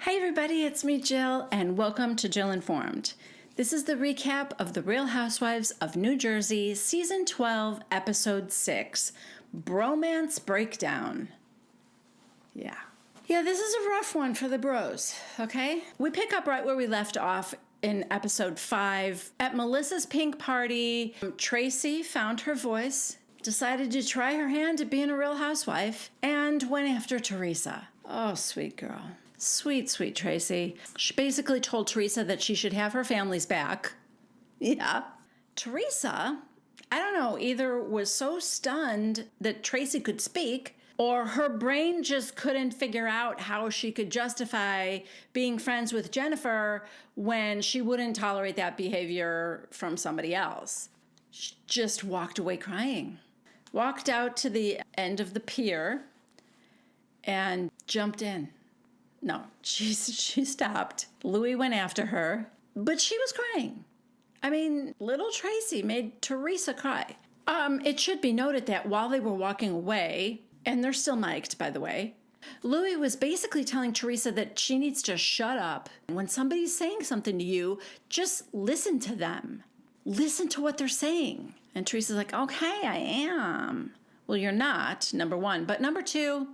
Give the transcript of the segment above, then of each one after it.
Hey everybody, it's me Jill, and welcome to Jill Informed. This is the recap of The Real Housewives of New Jersey, Season 12, Episode 6, Bromance Breakdown. Yeah, this is a rough one for the bros, okay? We pick up right where we left off in Episode 5. At Melissa's pink party, Tracy found her voice, decided to try her hand at being a real housewife, and went after Teresa. Oh, sweet girl. Sweet, sweet Tracy. She basically told Teresa that she should have her family's back. Yeah. Teresa, I don't know, either was so stunned that Tracy could speak, or her brain just couldn't figure out how she could justify being friends with Jennifer when she wouldn't tolerate that behavior from somebody else. She just walked away crying. Walked out to the end of the pier and jumped in. No, she stopped. Louis went after her, but she was crying. I mean, little Tracy made Teresa cry. It should be noted that while they were walking away, and they're still mic'd, by the way, Louis was basically telling Teresa that she needs to shut up. When somebody's saying something to you, just listen to them. Listen to what they're saying. And Teresa's like, okay, I am. Well, you're not, number one. But number two,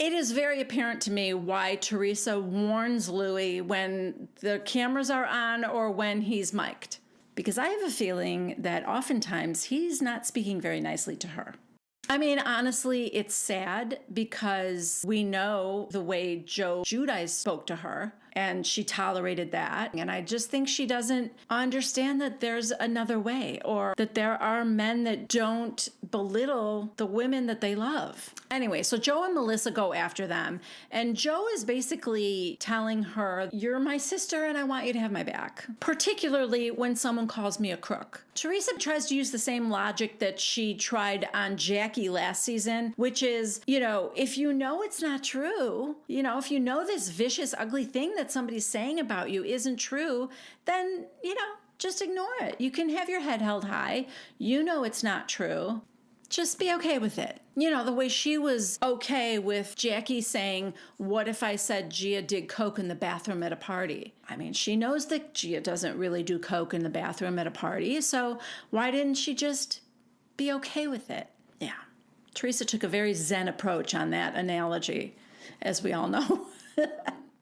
it is very apparent to me why Teresa warns Louis when the cameras are on or when he's mic'd. Because I have a feeling that oftentimes he's not speaking very nicely to her. I mean, honestly, it's sad because we know the way Joe Giudice spoke to her, and she tolerated that. And I just think she doesn't understand that there's another way, or that there are men that don't belittle the women that they love. Anyway, so Joe and Melissa go after them, and Joe is basically telling her, you're my sister and I want you to have my back, particularly when someone calls me a crook. Teresa tries to use the same logic that she tried on Jackie last season, which is, if you know it's not true, if you know this vicious, ugly thing that somebody's saying about you isn't true, then, just ignore it. You can have your head held high. You know it's not true. Just be okay with it. The way she was okay with Jackie saying, what if I said Gia did coke in the bathroom at a party? I mean, she knows that Gia doesn't really do coke in the bathroom at a party, so why didn't she just be okay with it? Yeah. Teresa took a very zen approach on that analogy, as we all know.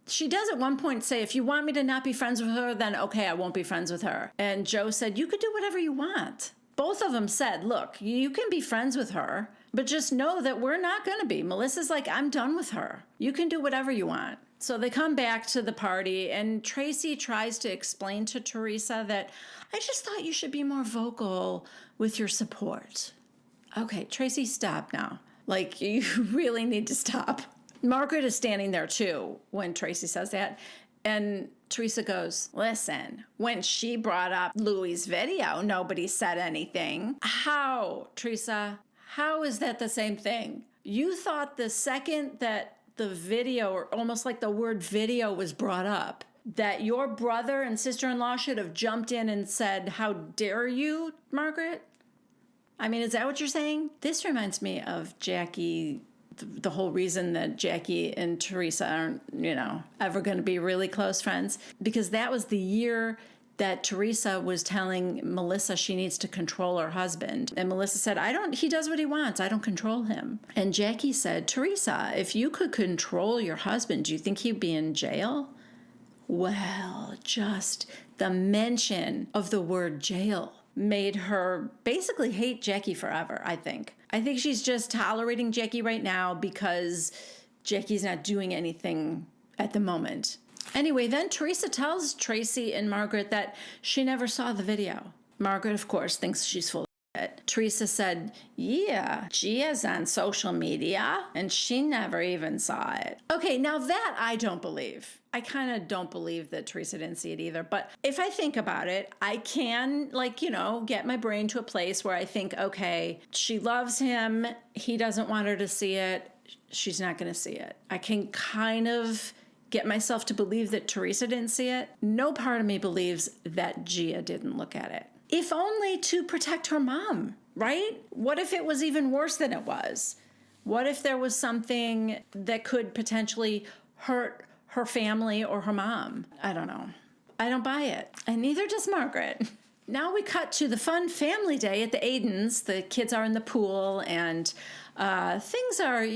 She does at one point say, if you want me to not be friends with her, then okay, I won't be friends with her. And Joe said, you could do whatever you want. Both of them said, look, you can be friends with her, but just know that we're not going to be. Melissa's like, I'm done with her. You can do whatever you want. So they come back to the party, and Tracy tries to explain to Teresa that I just thought you should be more vocal with your support. Okay, Tracy, stop now. Like, you really need to stop. Margaret is standing there too when Tracy says that. And Teresa goes, listen, when she brought up Louis' video, nobody said anything. How, Teresa? How is that the same thing? You thought the second that the video, or almost like the word video, was brought up, that your brother and sister-in-law should have jumped in and said, how dare you, Margaret? I mean, is that what you're saying? This reminds me of Jackie. The whole reason that Jackie and Teresa aren't, ever going to be really close friends, because that was the year that Teresa was telling Melissa she needs to control her husband. And Melissa said, he does what he wants. I don't control him. And Jackie said, Teresa, if you could control your husband, do you think he'd be in jail? Well, just the mention of the word jail made her basically hate Jackie forever, I think. I think she's just tolerating Jackie right now because Jackie's not doing anything at the moment. Anyway, then Teresa tells Tracy and Margaret that she never saw the video. Margaret, of course, thinks she's full of it. Teresa said, yeah, Gia's on social media, and she never even saw it. Okay, now that I don't believe. I kind of don't believe that Teresa didn't see it either. But if I think about it, I can, get my brain to a place where I think, okay, she loves him. He doesn't want her to see it. She's not going to see it. I can kind of get myself to believe that Teresa didn't see it. No part of me believes that Gia didn't look at it. If only to protect her mom, right? What if it was even worse than it was? What if there was something that could potentially hurt her family or her mom. I don't know. I don't buy it. And neither does Margaret. Now we cut to the fun family day at the Aidens. The kids are in the pool and things are,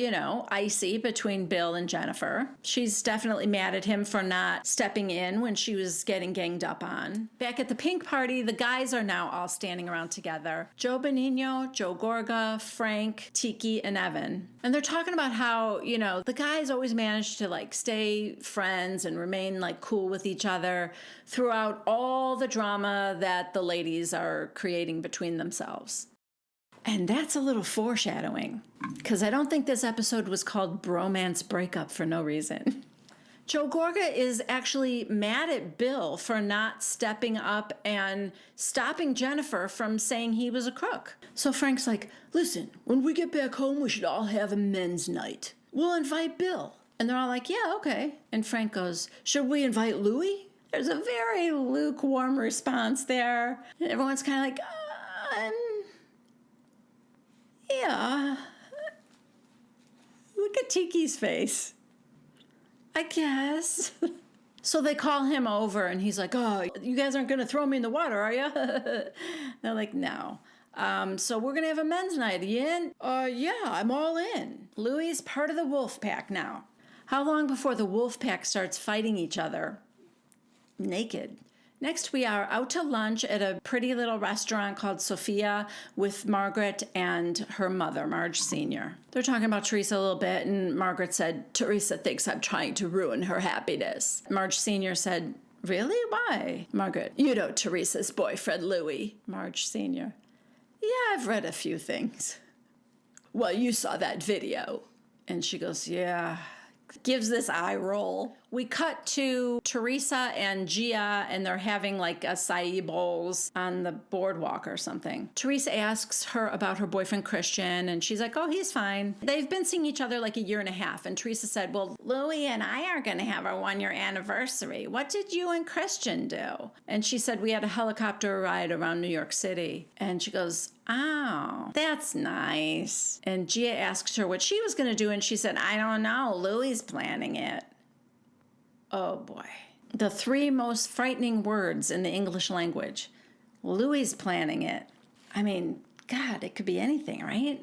icy between Bill and Jennifer. She's definitely mad at him for not stepping in when she was getting ganged up on. Back at the pink party, the guys are now all standing around together. Joe Benigno, Joe Gorga, Frank, Tiki, and Evan. And they're talking about how, the guys always manage to stay friends and remain cool with each other throughout all the drama that the ladies are creating between themselves. And that's a little foreshadowing, because I don't think this episode was called Bromance Breakup for no reason. Joe Gorga is actually mad at Bill for not stepping up and stopping Jennifer from saying he was a crook. So Frank's like, listen, when we get back home, we should all have a men's night. We'll invite Bill. And they're all like, yeah, okay. And Frank goes, should we invite Louie? There's a very lukewarm response there. And everyone's kind of like, yeah. Look at Tiki's face. I guess. So they call him over and he's like, oh, you guys aren't going to throw me in the water, are you? They're like, no. So we're going to have a men's night. Are you in? Yeah, I'm all in. Louie's part of the wolf pack now. How long before the wolf pack starts fighting each other? Naked. Next, we are out to lunch at a pretty little restaurant called Sophia with Margaret and her mother, Marge Sr. They're talking about Teresa a little bit, and Margaret said, Teresa thinks I'm trying to ruin her happiness. Marge Sr. said, really? Why? Margaret, you know Teresa's boyfriend, Louie. Marge Sr. Yeah, I've read a few things. Well, you saw that video. And she goes, yeah. Gives this eye roll. We cut to Teresa and Gia, and they're having acai bowls on the boardwalk or something. Teresa asks her about her boyfriend Christian, and she's like, oh, he's fine. They've been seeing each other a year and a half, and Teresa said, well, Louie and I are going to have our 1-year anniversary. What did you and Christian do? And she said, we had a helicopter ride around New York City. And she goes, oh, that's nice. And Gia asked her what she was going to do, and she said, I don't know. Louie's planning it. Oh boy. The 3 most frightening words in the English language. Louie's planning it. I mean, God, it could be anything, right?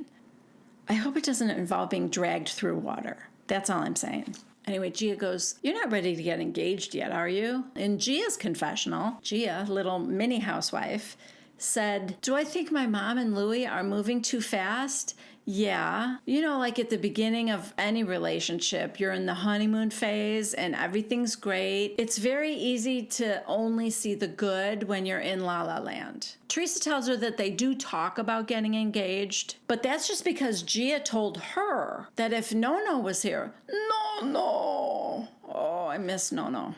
I hope it doesn't involve being dragged through water. That's all I'm saying. Anyway, Gia goes, you're not ready to get engaged yet, are you? In Gia's confessional, Gia, little mini housewife, said, do I think my mom and Louie are moving too fast? Yeah. At the beginning of any relationship, you're in the honeymoon phase and everything's great. It's very easy to only see the good when you're in La La Land. Teresa tells her that they do talk about getting engaged, but that's just because Gia told her that if Nono was here, No. Oh, I miss Nono.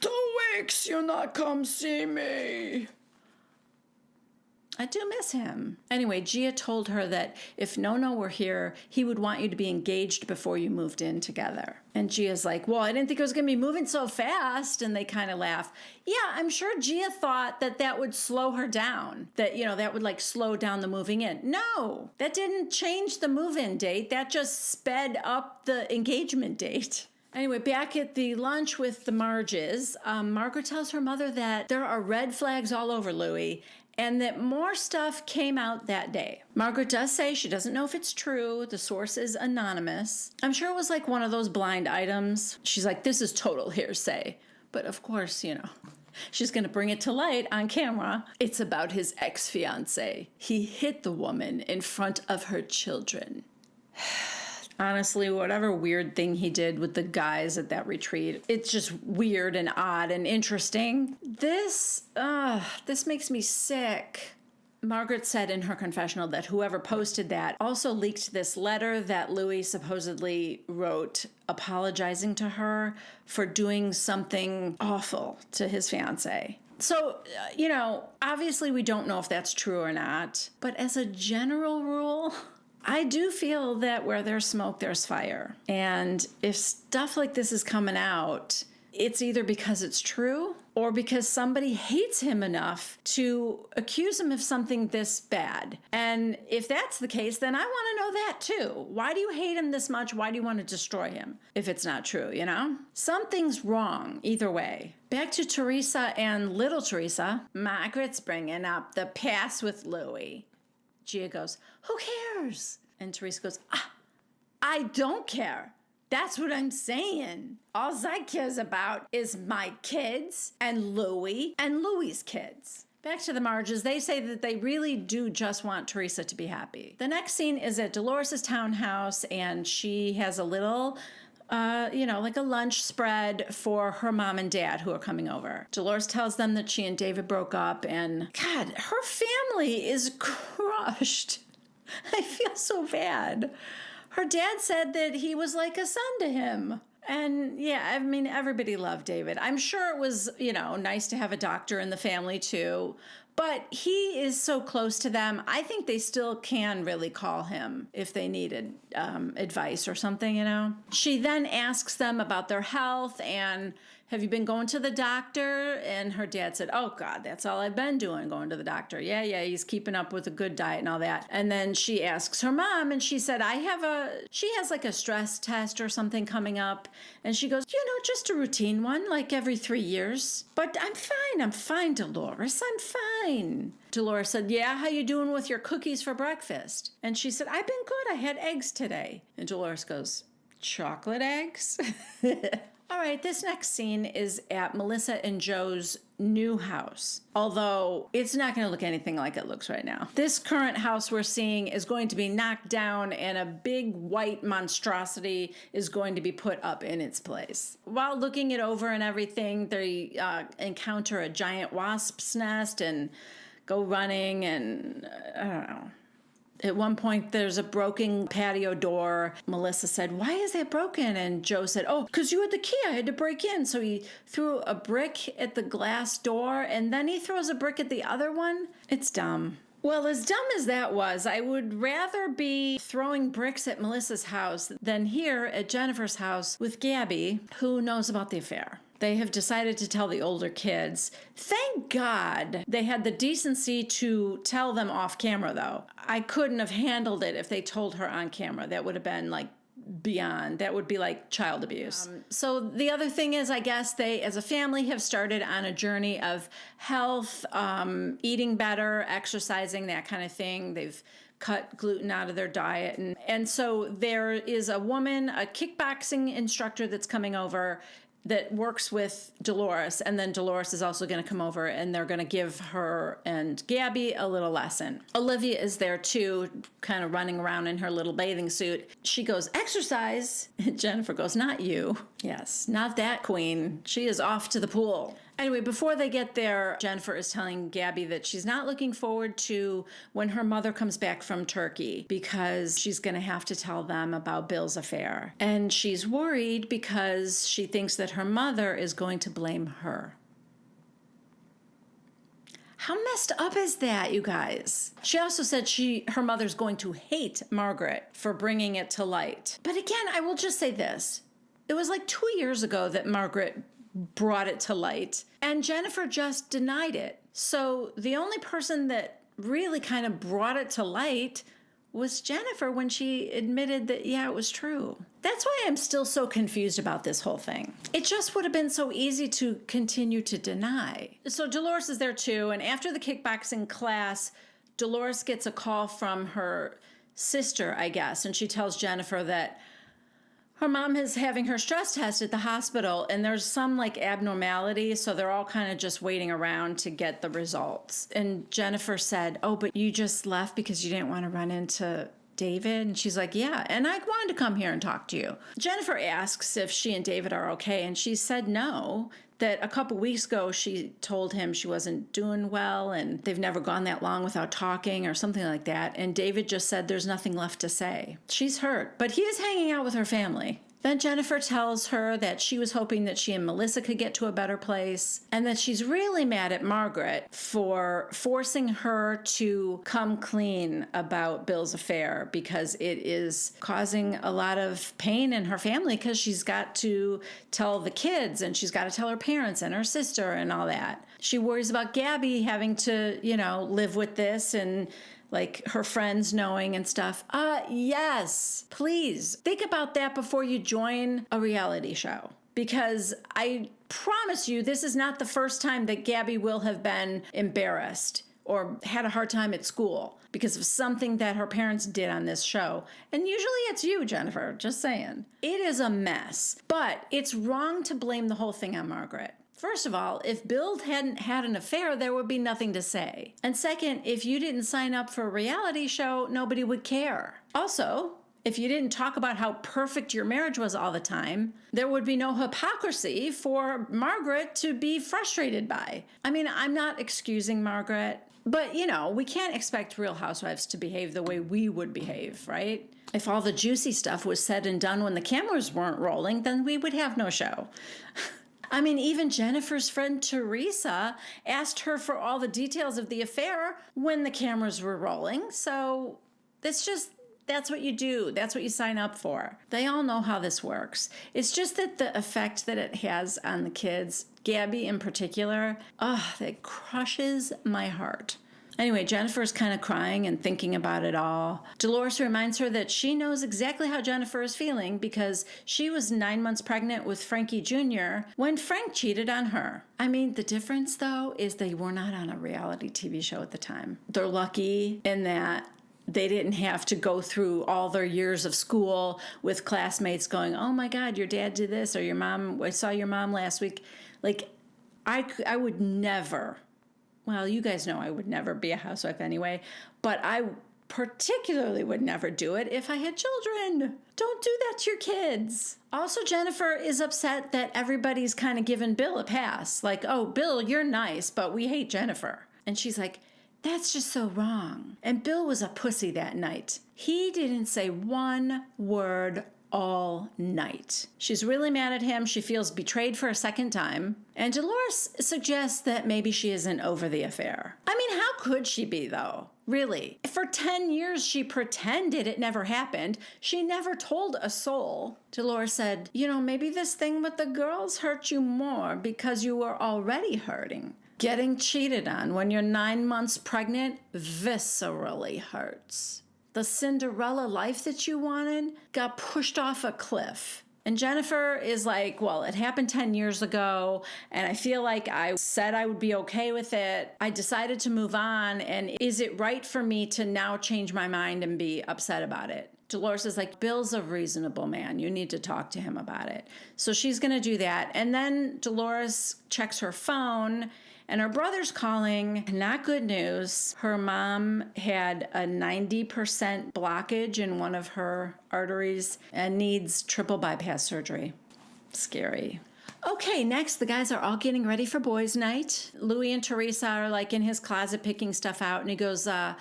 2 weeks, you'll not come see me. I do miss him. Anyway, Gia told her that if Nono were here, he would want you to be engaged before you moved in together. And Gia's like, well, I didn't think it was going to be moving so fast. And they kind of laugh. Yeah, I'm sure Gia thought that would slow her down. That, that would slow down the moving in. No, that didn't change the move-in date. That just sped up the engagement date. Anyway, back at the lunch with the Marges, Margaret tells her mother that there are red flags all over Louie, and that more stuff came out that day. Margaret does say she doesn't know if it's true. The source is anonymous. I'm sure it was one of those blind items. She's like, this is total hearsay. But of course, she's going to bring it to light on camera. It's about his ex-fiancé. He hit the woman in front of her children. Honestly, whatever weird thing he did with the guys at that retreat, it's just weird and odd and interesting. This makes me sick. Margaret said in her confessional that whoever posted that also leaked this letter that Louie supposedly wrote apologizing to her for doing something awful to his fiancé. So, obviously we don't know if that's true or not, but as a general rule, I do feel that where there's smoke, there's fire. And if stuff like this is coming out, it's either because it's true or because somebody hates him enough to accuse him of something this bad. And if that's the case, then I want to know that too. Why do you hate him this much? Why do you want to destroy him if it's not true, you know? Something's wrong either way. Back to Teresa and little Teresa. Margaret's bringing up the past with Louis. Gia goes, who cares? And Teresa goes, I don't care. That's what I'm saying. All I cares about is my kids and Louis's kids. Back to the Marges, they say that they really do just want Teresa to be happy. The next scene is at Dolores' townhouse, and she has a little, like a lunch spread for her mom and dad who are coming over. Dolores tells them that she and David broke up, and God, her family is crushed. I feel so bad. Her dad said that he was like a son to him. And yeah, I mean, everybody loved David. I'm sure it was, nice to have a doctor in the family too. But he is so close to them. I think they still can really call him if they needed advice or something, She then asks them about their health and have you been going to the doctor? And her dad said, oh God, that's all I've been doing, going to the doctor. Yeah, he's keeping up with a good diet and all that. And then she asks her mom and she said, she has like a stress test or something coming up. And she goes, just a routine one, like every 3 years. But I'm fine, Dolores, I'm fine. Dolores said, yeah, how you doing with your cookies for breakfast? And she said, I've been good, I had eggs today. And Dolores goes, chocolate eggs? All right, this next scene is at Melissa and Joe's new house, although it's not going to look anything like it looks right now. This current house we're seeing is going to be knocked down and a big white monstrosity is going to be put up in its place. While looking it over and everything, they encounter a giant wasp's nest and go running and I don't know. At one point, there's a broken patio door. Melissa said, why is that broken? And Joe said, oh, because you had the key. I had to break in. So he threw a brick at the glass door, and then he throws a brick at the other one. It's dumb. Well, as dumb as that was, I would rather be throwing bricks at Melissa's house than here at Jennifer's house with Gabby, who knows about the affair. They have decided to tell the older kids. Thank God they had the decency to tell them off camera, though. I couldn't have handled it if they told her on camera. That would have been like beyond. That would be like child abuse. So the other thing is, I guess they, as a family, have started on a journey of health, eating better, exercising, that kind of thing. They've cut gluten out of their diet. And so there is a woman, a kickboxing instructor that's coming over that works with Dolores, and then Dolores is also going to come over and they're going to give her and Gabby a little lesson. Olivia is there too, kind of running around in her little bathing suit. She goes, exercise. And Jennifer goes, not you. Yes, not that queen. She is off to the pool. Anyway, before they get there, Jennifer is telling Gabby that she's not looking forward to when her mother comes back from Turkey because she's going to have to tell them about Bill's affair. And she's worried because she thinks that her mother is going to blame her. How messed up is that, you guys? She also said her mother's going to hate Margaret for bringing it to light. But again, I will just say this. It was like 2 years ago that Margaret brought it to light, and Jennifer just denied it. So the only person that really kind of brought it to light was Jennifer when she admitted that, yeah, it was true. That's why I'm still so confused about this whole thing. It just would have been so easy to continue to deny. So Dolores is there too, and after the kickboxing class, Dolores gets a call from her sister, I guess, and she tells Jennifer that her mom is having her stress test at the hospital, and there's some like abnormality, so they're all kind of just waiting around to get the results. And Jennifer said, oh, but you just left because you didn't want to run into David? And she's like, yeah, and I wanted to come here and talk to you. Jennifer asks if she and David are okay, and she said no, that a couple weeks ago she told him she wasn't doing well and they've never gone that long without talking or something like that. And David just said there's nothing left to say. She's hurt, but he is hanging out with her family. Then Jennifer tells her that she was hoping that she and Melissa could get to a better place, and that she's really mad at Margaret for forcing her to come clean about Bill's affair because it is causing a lot of pain in her family because she's got to tell the kids and she's got to tell her parents and her sister and all that. She worries about Gabby having to, live with this and like her friends knowing and stuff. Yes, please think about that before you join a reality show. Because I promise you, this is not the first time that Gabby will have been embarrassed or had a hard time at school because of something that her parents did on this show. And usually it's you, Jennifer, just saying. It is a mess, but it's wrong to blame the whole thing on Margaret. First of all, if Bill hadn't had an affair, there would be nothing to say. And second, if you didn't sign up for a reality show, nobody would care. Also, if you didn't talk about how perfect your marriage was all the time, there would be no hypocrisy for Margaret to be frustrated by. I mean, I'm not excusing Margaret, but we can't expect Real Housewives to behave the way we would behave, right? If all the juicy stuff was said and done when the cameras weren't rolling, then we would have no show. I mean, even Jennifer's friend Teresa asked her for all the details of the affair when the cameras were rolling. So that's what you do. That's what you sign up for. They all know how this works. It's just that the effect that it has on the kids, Gabby in particular, that crushes my heart. Anyway, Jennifer's kind of crying and thinking about it all. Dolores reminds her that she knows exactly how Jennifer is feeling because she was 9 months pregnant with Frankie Jr. when Frank cheated on her. I mean, the difference, though, is they were not on a reality TV show at the time. They're lucky in that they didn't have to go through all their years of school with classmates going, oh my God, your dad did this, or I saw your mom last week. Like, I would never... Well, you guys know I would never be a housewife anyway, but I particularly would never do it if I had children. Don't do that to your kids. Also, Jennifer is upset that everybody's kind of giving Bill a pass. Like, oh, Bill, you're nice, but we hate Jennifer. And she's like, that's just so wrong. And Bill was a pussy that night. He didn't say one word all night. She's really mad at him. She feels betrayed for a second time. And Dolores suggests that maybe she isn't over the affair. I mean, how could she be, though? Really? For 10 years, she pretended it never happened. She never told a soul. Dolores said, maybe this thing with the girls hurt you more because you were already hurting. Getting cheated on when you're 9 months pregnant viscerally hurts. The Cinderella life that you wanted got pushed off a cliff. And Jennifer is like, well, it happened 10 years ago, and I feel like I said I would be okay with it. I decided to move on, and is it right for me to now change my mind and be upset about it? Dolores is like, Bill's a reasonable man. You need to talk to him about it. So she's going to do that. And then Dolores checks her phone, and her brother's calling. Not good news. Her mom had a 90% blockage in one of her arteries and needs triple bypass surgery. Scary. Okay, next, the guys are all getting ready for boys' night. Louis and Teresa are like in his closet picking stuff out, and he goes, I'm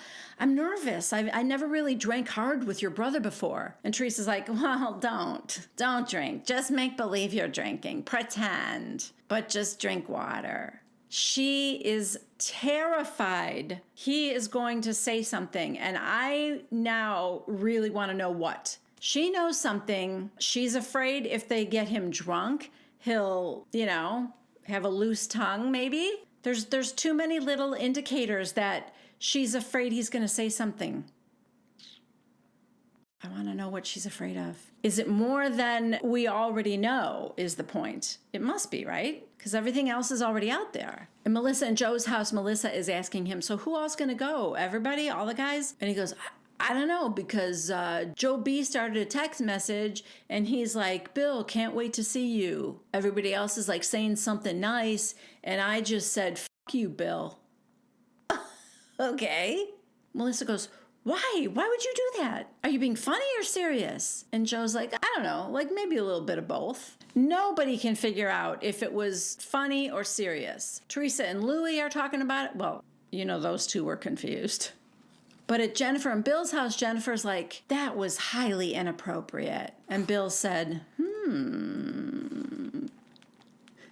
nervous. I never really drank hard with your brother before. And Teresa's like, well, don't drink. Just make believe you're drinking. Pretend, but just drink water. She is terrified he is going to say something, and I now really want to know what. She knows something. She's afraid if they get him drunk, he'll, have a loose tongue maybe. There's too many little indicators that she's afraid he's going to say something. I want to know what she's afraid of. Is it more than we already know is the point? It must be, right? Because everything else is already out there. In Melissa and Joe's house, Melissa is asking him, so who else going to go? Everybody? All the guys? And he goes, I don't know, because Joe B started a text message, and he's like, Bill, can't wait to see you. Everybody else is like saying something nice, and I just said, fuck you, Bill. Okay. Melissa goes, why? Why would you do that? Are you being funny or serious? And Joe's like, I don't know, like maybe a little bit of both. Nobody can figure out if it was funny or serious. Teresa and Louis are talking about it. Well, those two were confused. But at Jennifer and Bill's house, Jennifer's like, that was highly inappropriate. And Bill said,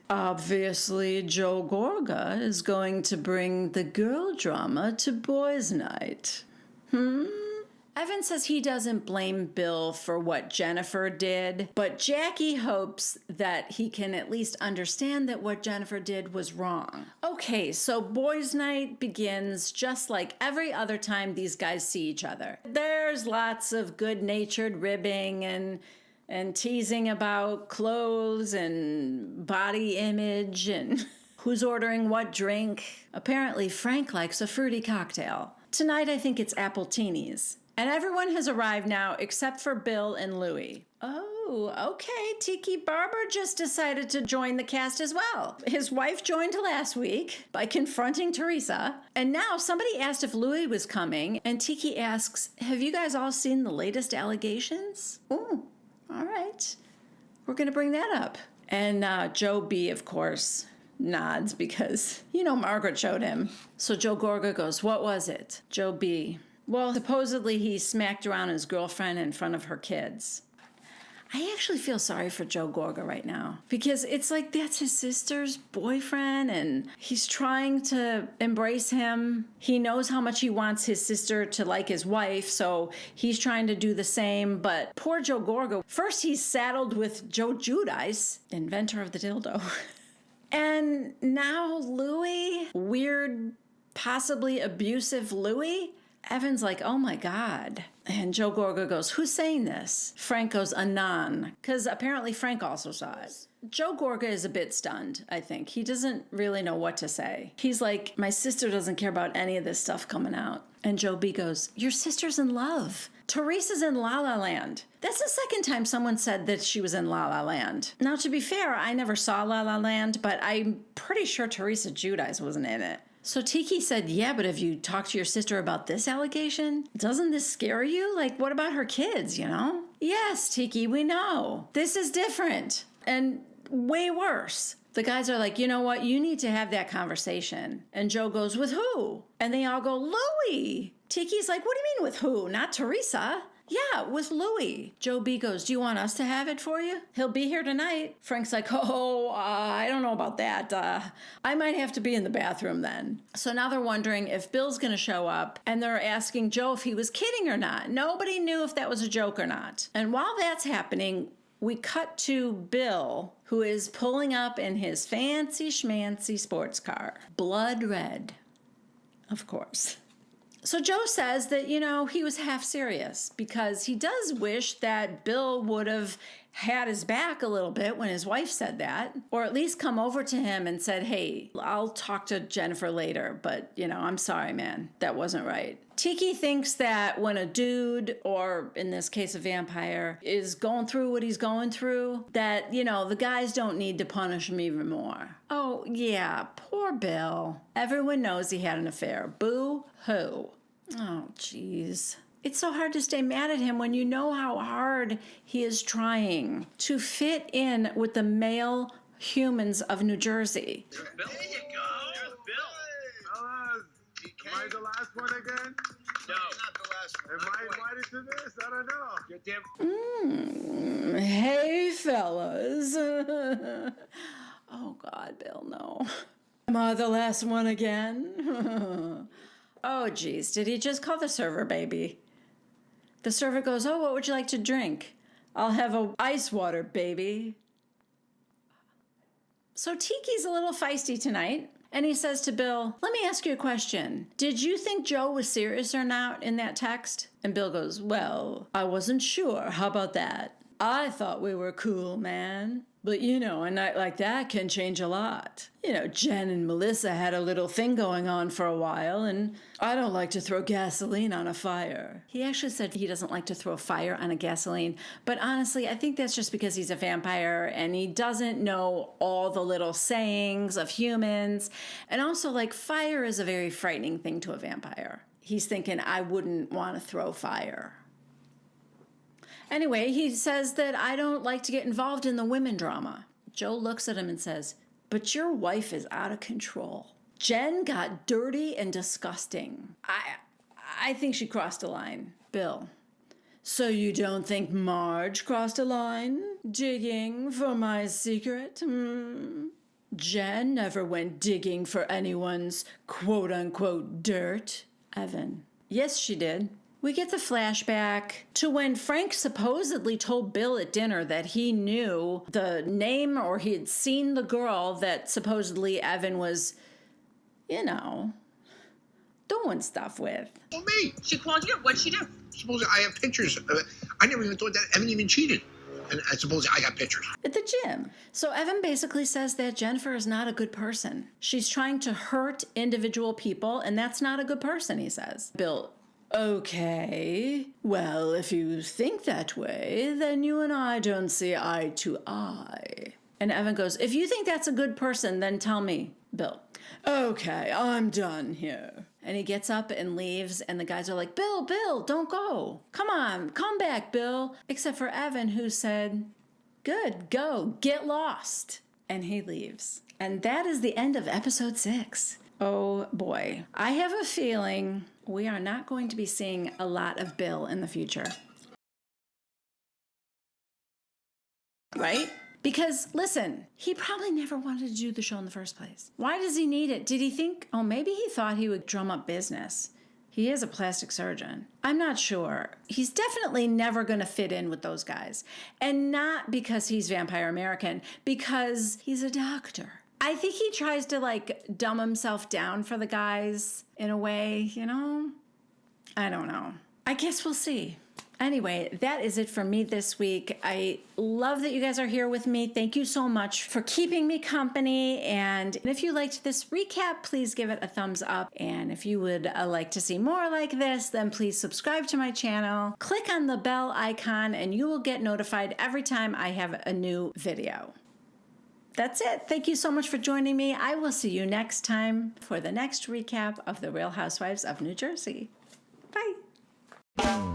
Obviously, Joe Gorga is going to bring the girl drama to boys' night. Evan says he doesn't blame Bill for what Jennifer did, but Jackie hopes that he can at least understand that what Jennifer did was wrong. Okay, so boys' night begins just like every other time these guys see each other. There's lots of good-natured ribbing and teasing about clothes and body image and who's ordering what drink. Apparently, Frank likes a fruity cocktail. Tonight, I think it's appletini's. And everyone has arrived now except for Bill and Louie. Oh, okay. Tiki Barber just decided to join the cast as well. His wife joined last week by confronting Teresa. And now somebody asked if Louie was coming. And Tiki asks, have you guys all seen the latest allegations? Oh, all right. We're going to bring that up. And Joe B, of course, nods because, Margaret showed him. So Joe Gorga goes, what was it? Joe B, well, supposedly he smacked around his girlfriend in front of her kids. I actually feel sorry for Joe Gorga right now because it's like that's his sister's boyfriend and he's trying to embrace him. He knows how much he wants his sister to like his wife, so he's trying to do the same. But poor Joe Gorga, first he's saddled with Joe Giudice, inventor of the dildo. And now Louie, weird, possibly abusive Louie. Evan's like, oh my God. And Joe Gorga goes, who's saying this? Frank goes, Anon, because apparently Frank also saw it. Joe Gorga is a bit stunned, I think. He doesn't really know what to say. He's like, my sister doesn't care about any of this stuff coming out. And Joe B goes, your sister's in love. Teresa's in La La Land. That's the second time someone said that she was in La La Land. Now, to be fair, I never saw La La Land, but I'm pretty sure Teresa Giudice wasn't in it. So Tiki said, yeah, but have you talked to your sister about this allegation? Doesn't this scare you? Like, what about her kids, Yes, Tiki, we know. This is different and way worse. The guys are like, you know what? You need to have that conversation. And Joe goes, with who? And they all go, Louie. Tiki's like, what do you mean with who? Not Teresa. Yeah, with Louie. Joe B goes, do you want us to have it for you? He'll be here tonight. Frank's like, I don't know about that. I might have to be in the bathroom then. So now they're wondering if Bill's going to show up, and they're asking Joe if he was kidding or not. Nobody knew if that was a joke or not. And while that's happening, we cut to Bill, who is pulling up in his fancy schmancy sports car. Blood red, of course. So Joe says that, he was half serious because he does wish that Bill would have had his back a little bit when his wife said that, or at least come over to him and said, hey, I'll talk to Jennifer later, but, I'm sorry, man, that wasn't right. Tiki thinks that when a dude, or in this case a vampire, is going through what he's going through, that, the guys don't need to punish him even more. Oh, yeah, poor Bill. Everyone knows he had an affair. Boo-hoo. Oh, jeez. It's so hard to stay mad at him when you know how hard he is trying to fit in with the male humans of New Jersey. There's Bill. There you go. There's Bill. Fellas, am I the last one again? No, you're not the last one. Am I invited to this? I don't know. You're damn. Hey, fellas. Oh, God, Bill, no. Am I the last one again? Oh, geez. Did he just call the server baby? The server goes, oh, what would you like to drink? I'll have a ice water, baby. So Tiki's a little feisty tonight, and he says to Bill, let me ask you a question. Did you think Joe was serious or not in that text? And Bill goes, well, I wasn't sure. How about that? I thought we were cool, man. But, a night like that can change a lot. Jen and Melissa had a little thing going on for a while, and I don't like to throw gasoline on a fire. He actually said he doesn't like to throw fire on a gasoline, but honestly, I think that's just because he's a vampire and he doesn't know all the little sayings of humans. And also, fire is a very frightening thing to a vampire. He's thinking, I wouldn't want to throw fire. Anyway, he says that I don't like to get involved in the women drama. Joe looks at him and says, but your wife is out of control. Jen got dirty and disgusting. I think she crossed a line. Bill, So you don't think Marge crossed a line? Digging for my secret? Jen never went digging for anyone's quote-unquote dirt. Evan. Yes, she did. We get the flashback to when Frank supposedly told Bill at dinner that he knew the name or he had seen the girl that supposedly Evan was, doing stuff with. Well, me. She called you? What'd she do? Suppose I have pictures. I never even thought that Evan even cheated. And I suppose I got pictures. At the gym. So Evan basically says that Jennifer is not a good person. She's trying to hurt individual people, and that's not a good person, he says. Bill, okay. Well, if you think that way, then you and I don't see eye to eye. And Evan goes, if you think that's a good person, then tell me. Bill, okay, I'm done here. And he gets up and leaves, and the guys are like, Bill, don't go. Come on, come back, Bill. Except for Evan, who said, good, go, get lost. And he leaves. And that is the end of episode 6. Oh boy. I have a feeling we are not going to be seeing a lot of Bill in the future. Right? Because, listen, he probably never wanted to do the show in the first place. Why does he need it? Did he think, maybe he thought he would drum up business. He is a plastic surgeon. I'm not sure. He's definitely never going to fit in with those guys. And not because he's Vampire American, because he's a doctor. I think he tries to, dumb himself down for the guys in a way, I don't know. I guess we'll see. Anyway, that is it for me this week. I love that you guys are here with me. Thank you so much for keeping me company. And if you liked this recap, please give it a thumbs up. And if you would like to see more like this, then please subscribe to my channel. Click on the bell icon and you will get notified every time I have a new video. That's it. Thank you so much for joining me. I will see you next time for the next recap of The Real Housewives of New Jersey. Bye.